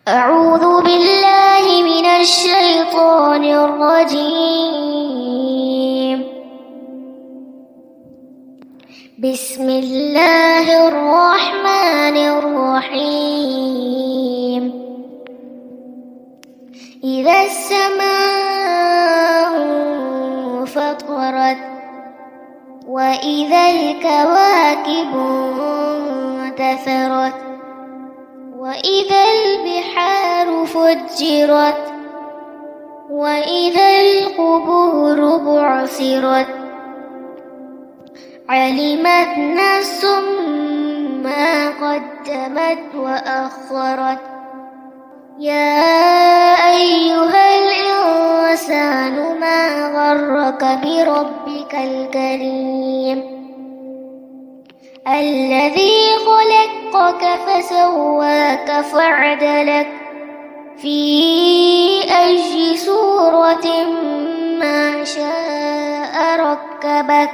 أعوذ بالله من الشيطان الرجيم. بسم الله الرحمن الرحيم. إذا السماء انفطرت وإذا الكواكب انتثرت وإذا البحار فجرت وإذا القبور بعثرت علمت نفس ما قدمت وأخرت. يا أيها الإنسان ما غرك بربك الكريم الذي خلقك فسواك فعدلك في أي صورة ما شاء ركبك.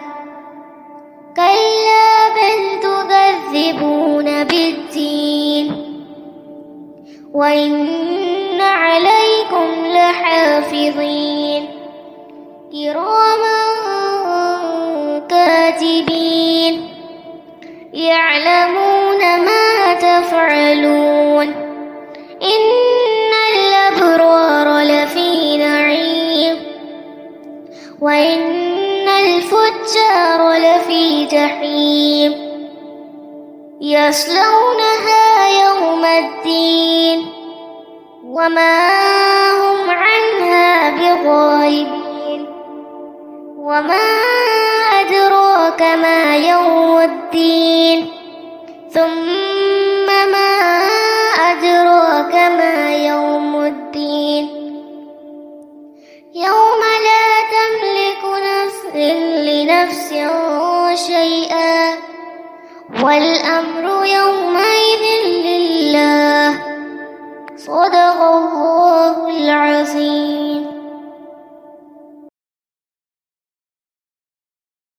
كلا بل تكذبون بالدين وإن عليكم لحافظين كراما كاتبين يعلمون ما تفعلون. إن الأبرار لفي نعيم وإن الفجار لفي جحيم يصلونها يوم الدين وما هم عنها بغائبين. وما أدراك ما يوم الدين ثم ما أدراك ما يوم الدين. يوم لا تملك نفس لنفس شيئا والأمر يومئذ لله. صدق الله